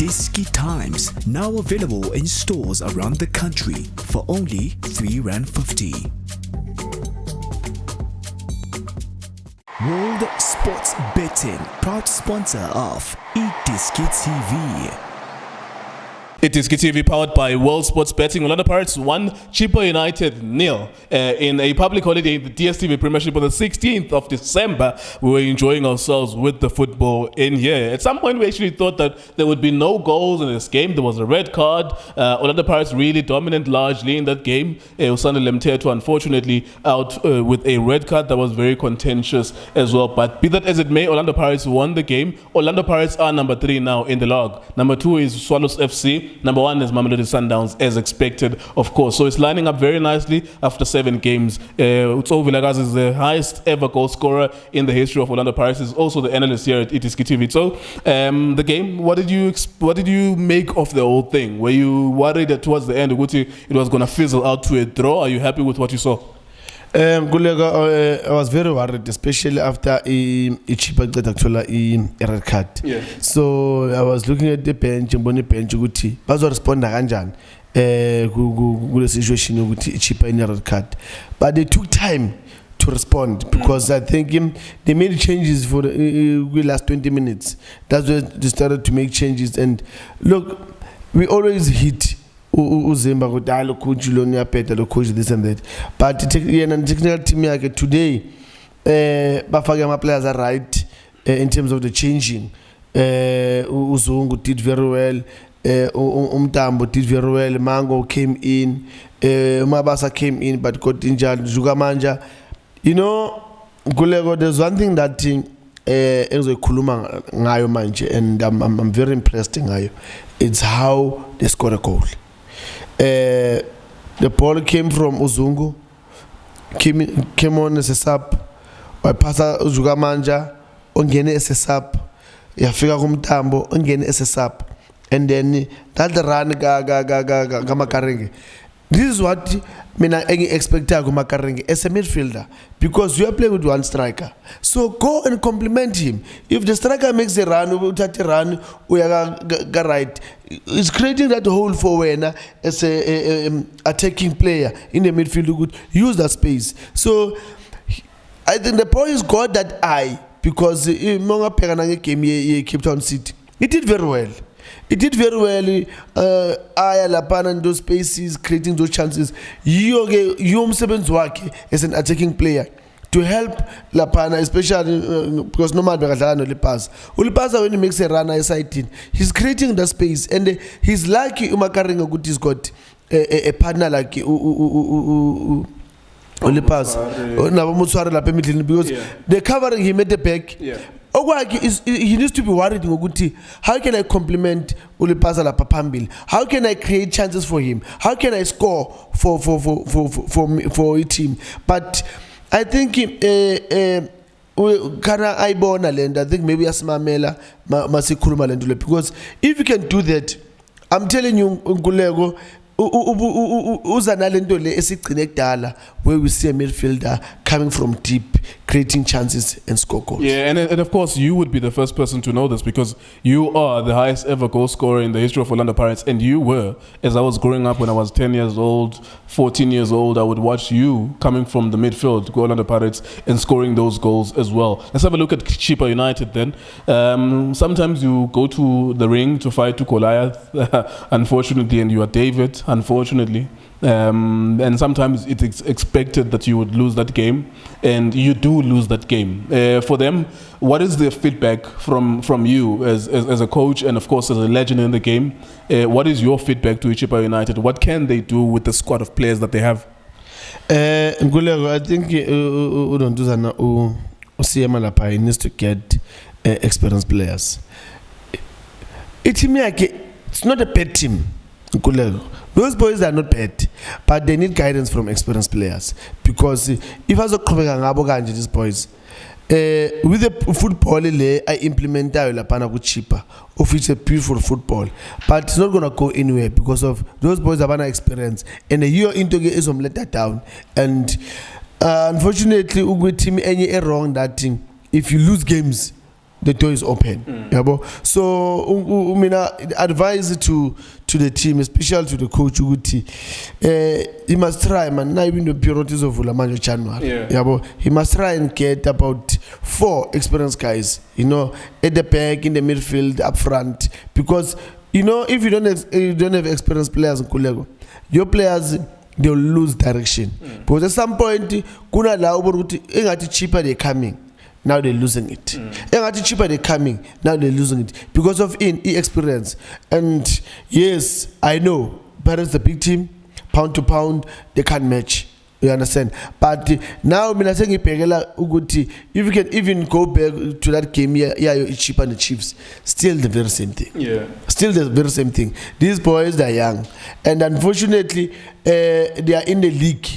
iDiskiTimes, now available in stores around the country for only R3.50. World Sports Betting, proud sponsor of iDiskiTV. iDiskiTV powered by World Sports Betting. Orlando Pirates 1, Chippa United 0 in a public holiday in the DStv premiership on the 16th of December. We were enjoying ourselves with the football in here. At some point we actually thought that there would be no goals in this game. There was a red card. Orlando Pirates really dominant largely in that game. Sandile Mthethwa unfortunately out with a red card that was very contentious as well. But be that as it may, Orlando Pirates won the game. Orlando Pirates are number 3 now in the log. Number 2 is Swallows FC. Number 1 is Mamelodi Sundowns, as expected, of course. So it's lining up very nicely after 7 games. Tso Vilakazi is the highest ever goal scorer in the history of Orlando Pirates. He's also the analyst here at iDiskiTV. So the game, what did you make of the whole thing? Were you worried that towards the end it was going to fizzle out to a draw? Are you happy with what you saw? I was very worried, especially after Chippa got actually a red card. Yeah. So I was looking at the bench and boni bench ukuthi bazoresponda kanjani kule situation ukuthi Chippa in a red card. But they took time to respond because I think they made changes for the last 20 minutes. That's when they started to make changes. And look, we always hit Uzimba kudala coach Lonia Peter the coach this and that, but technical team today bafaka ama players are right in terms of the changing. Uzungu did very well, Mntambo did very well, Mango came in, Mabasa came in but got injured, Zugamanja. You know, Gulego, there's one thing that Kuluma ngayo manje, and I'm very impressed ngayo. It's how they score a goal. The ball came from Uzungu, came on as a sub, or passa Zugamanja, ongene as a sub, yafika kumtambo, ongene as a sub, and then that run ga Makaringe. This is what I expect Makaringe as a midfielder, because you are playing with one striker. So go and compliment him. If the striker makes a run, we are right. It's creating that hole for when as a attacking player in the midfield who could use that space. So I think the boys got that eye, because Monga Peganange came here, Cape Town City. It did very well. It did very well. Aya lapana in those spaces, creating those chances. You msebenzi as an attacking player to help lapana, especially because no matter Ulipasa when he makes a run inside in, he's creating the space, and he's lucky Makaringe good he's got a partner like Ulipasa because they're covering him at the back. Yeah. He needs to be worried. How can I compliment Ulipasa la Papambil? How can I create chances for him? How can I score for a team? But I think Kana Ibona Land, I think maybe Asmamela Masikuruma Landule, because if you can do that, I'm telling you, Ngulego, where we see a midfielder coming from deep, creating chances and score goals. Yeah, and of course you would be the first person to know this, because you are the highest ever goal scorer in the history of Orlando Pirates, and you were, as I was growing up when I was 10 years old, 14 years old, I would watch you coming from the midfield, go Orlando Pirates, and scoring those goals as well. Let's have a look at Chippa United then. Sometimes you go to the ring to fight to Goliath, unfortunately, and you are David, unfortunately. And sometimes it's expected that you would lose that game, and you do lose that game. For them, what is the feedback from you as a coach and of course as a legend in the game? What is your feedback to Chippa United? What can they do with the squad of players that they have? I think he needs to get experienced players. It's not a bad team. Those boys are not bad, but they need guidance from experienced players, because if I was these boys with the football I implement Chippa, of it's a beautiful football, but it's not gonna go anywhere because of those boys have an experience, and a year into is let that down. And unfortunately, we team any wrong that thing. If you lose games, the door is open. Yabo. So advise to the team, especially to the coach Uguti. He must try, man. Now even the priorities of Ulamanjo January. Yabo. He must try and get about 4 experienced guys, you know, at the back, in the midfield, up front. Because you know, if you don't have experienced players in Kulego, your players, they'll lose direction. Because at some point, kuna la cheaper they're coming. Now they're losing it. Cheaper they're coming. Now they're losing it because of inexperience. And yes, I know, but it's a big team, pound to pound, they can't match. You understand? But now, if you can even go back to that game, Chippa and the Chiefs, still the very same thing. Yeah. Still the very same thing. These boys, they're young. And unfortunately, they are in the league.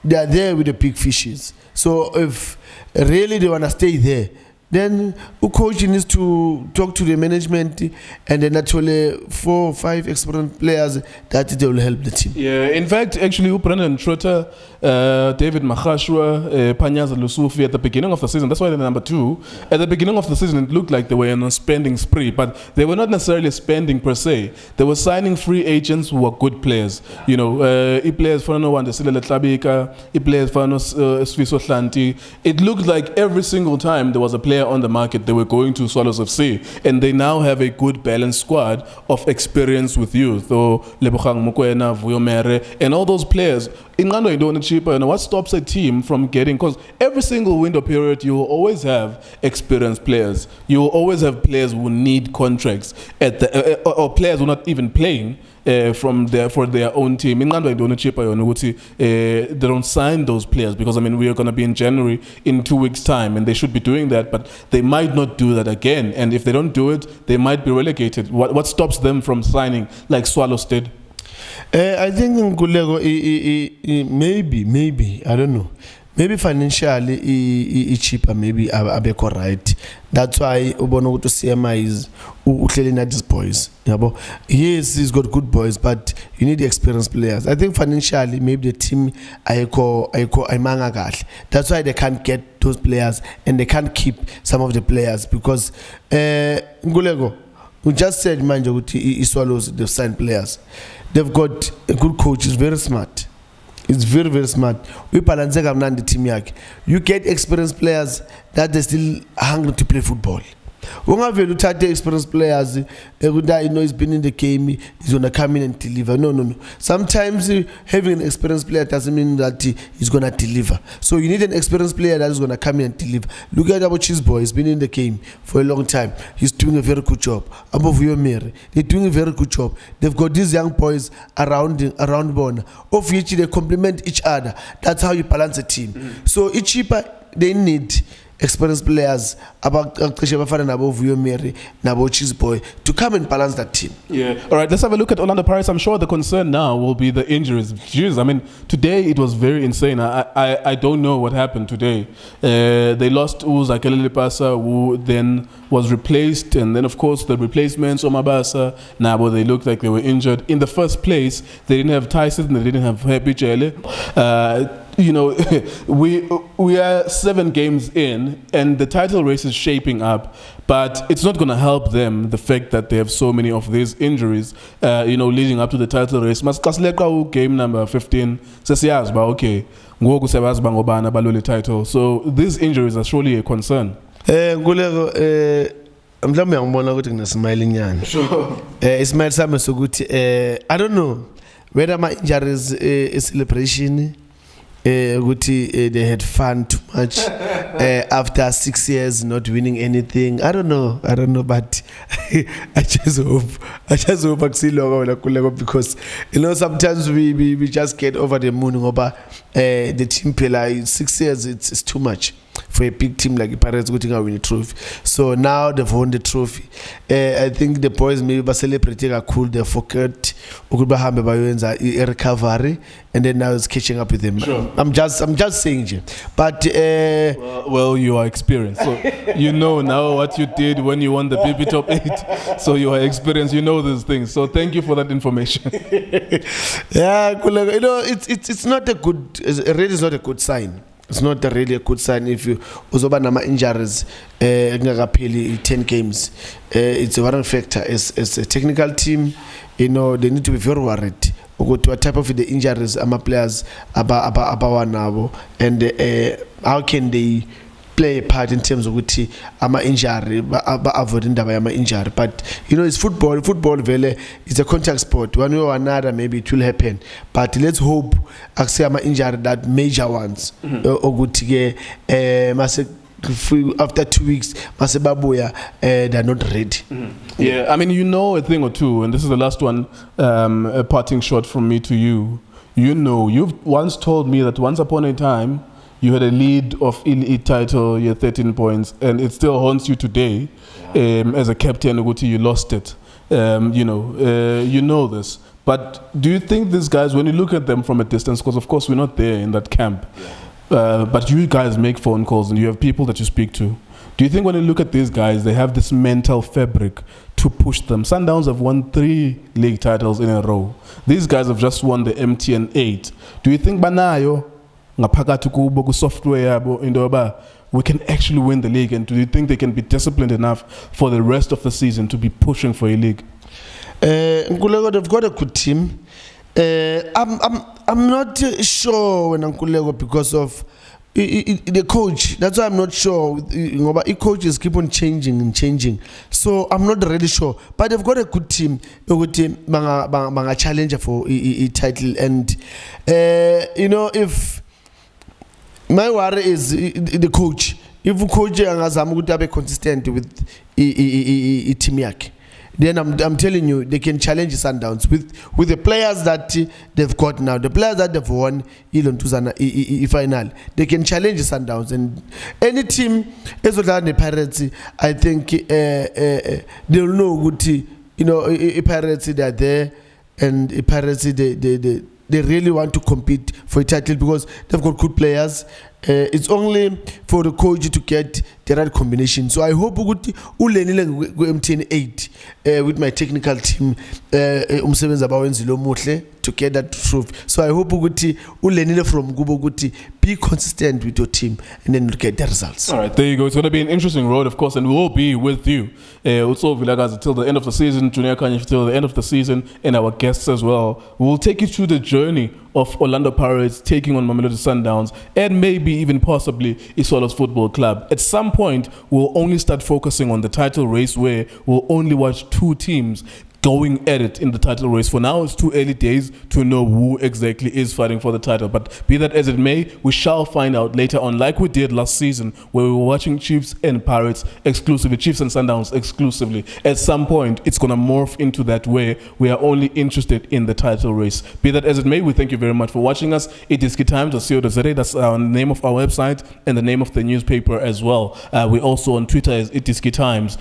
They are there with the big fishes. So if really they want to stay there, then the coach needs to talk to the management and then actually 4 or 5 experienced players that they will help the team. Yeah, in fact, actually, Brandon Trotter, David Mahashwa, Panyaza Lusufi at the beginning of the season, that's why they're number 2. At the beginning of the season, it looked like they were in a spending spree, but they were not necessarily spending per se. They were signing free agents who were good players. You know, players for no one, the Sandile Mthethwa, players for no Swiso Hlanti. It looked like every single time there was a player on the market, they were going to Swallows FC, and they now have a good balanced squad of experience with youth. So Lebogang Mokoena, Vuyomere, and all those players. In Chippa, what stops a team from getting? Because every single window period, you will always have experienced players. You will always have players who need contracts at the or players who are not even playing. For their own team. In Chippa, they don't sign those players because we are going to be in January in 2 weeks' time, and they should be doing that, but they might not do that again. And if they don't do it, they might be relegated. What stops them from signing like Swallows did? I think in Kulego, maybe I don't know. Maybe financially, it's cheaper. Maybe Abeko right. That's why Ubono to CMI is clearly at these boys. Yes, he's got good boys, but you need experienced players. I think financially, maybe the team that's why they can't get those players and they can't keep some of the players because Ngulego, we just said Manjo Swallows, they've signed players. They've got a good coach. He's very smart. It's very, very smart. We balance the team. You get experienced players that they still hungry to play football. When I have experienced players, he's been in the game, he's going to come in and deliver. No. Sometimes having an experienced player doesn't mean that he's going to deliver. So you need an experienced player that is going to come in and deliver. Look at our cheese boy. He's been in the game for a long time. He's doing a very good job. Above your mirror, they're doing a very good job. They've got these young boys around Bona, of which they complement each other. That's how you balance a team. So it's cheaper. They need experienced players about Cheese Boy to come and balance that team. Yeah. All right, let's have a look at Orlando Pirates. I'm sure the concern now will be the injuries. Jeez, today it was very insane. I don't know what happened today. They lost Uza Kelelipasa, who then was replaced, and then of course the replacements, Omabasa, Nabo, they looked like they were injured. In the first place, they didn't have Tyson, they didn't have Happy Chele. We are 7 games in, and the title race is shaping up, but it's not going to help them, the fact that they have so many of these injuries, leading up to the title race. Game number 15, says okay, title. So these injuries are surely a concern. I'm smiling. Sure. I don't know whether my injuries is celebration. They had fun too much after 6 years not winning anything. I don't know, but I just hope because sometimes we just get over the moon over the team pillar. 6 years it's too much for a big team like the Pirates going to win a trophy. So now they've won the trophy. I think the boys maybe by celebrating are cool. They forget a recovery, and then now it's catching up with them. Sure. I'm just saying, but well, you are experienced, so you know now what you did when you won the BB Top 8. So you are experienced, you know these things. So thank you for that information. Yeah, it's not a good. Red is not a good sign. It's not really a good sign if you uzoba nama injuries kungakapheli 10 games. It's a worrying factor as a technical team. You know, they need to be very worried. What type of the injuries ama players abawanabo, and how can they play a part in terms of ukuthi ama injury avoid indaba yama injury. But you know, it's football vele, it's a contact sport. One way or another maybe it will happen, but let's hope akuse ama injury that major ones ukuthi ke after 2 weeks masebabuya they're not ready. Yeah, I mean, you know a thing or two, and this is the last one, a parting shot from me to you. You know, you've once told me that once upon a time you had a lead of elite title, you had 13 points, and it still haunts you today. As a captain, you lost it. You know this. But do you think these guys, when you look at them from a distance, because of course we're not there in that camp, but you guys make phone calls and you have people that you speak to, do you think when you look at these guys, they have this mental fabric to push them? Sundowns have won 3 league titles in a row. These guys have just won the MTN 8. Do you think banayo ngaphakathi kubo ku software yabo indoba we can actually win the league, and do you think they can be disciplined enough for the rest of the season to be pushing for a league? Nkulego, they've got a good team. I'm not sure when Nkulego because of the coach. That's why I'm not sure. Coaches keep on changing. So I'm not really sure. But they've got a good team. A good team, banga challenger for a title. And you know, if my worry is the coach. If the coach is consistent with team yake, then I'm telling you, they can challenge Sundowns with the players that they've got now, the players that they've won final. They can challenge Sundowns, and any team as well the Pirates, I think they'll know good. You know, Pirates they're there, and Pirates they really want to compete for a title because they've got good players. It's only for the coach to get the right combination. So I hope MTN 8 with my technical team to get that truth. So I hope from Gubo be consistent with your team and then get the results. All right, there you go. It's going to be an interesting road, of course, and we'll be with you. Tso Vilakazi till the end of the season, Junior Kanye till the end of the season, and our guests as well. We'll take you through the journey of Orlando Pirates taking on Mamelodi Sundowns, and maybe even possibly Isolo's Football Club. At some point, we'll only start focusing on the title race, where we'll only watch 2 teams going at it in the title race. For now, it's too early days to know who exactly is fighting for the title. But be that as it may, we shall find out later on, like we did last season, where we were watching Chiefs and Pirates exclusively, Chiefs and Sundowns exclusively. At some point, it's going to morph into that where we are only interested in the title race. Be that as it may, we thank you very much for watching us. iDiskiTimes.co.za, that's the name of our website and the name of the newspaper as well. We're also on Twitter as iDiskiTimes.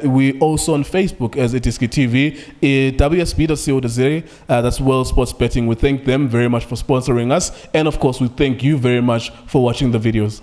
We're also on Facebook as iDiskiTV. WSB.co.za, that's World Sports Betting. We thank them very much for sponsoring us, and of course we thank you very much for watching the videos.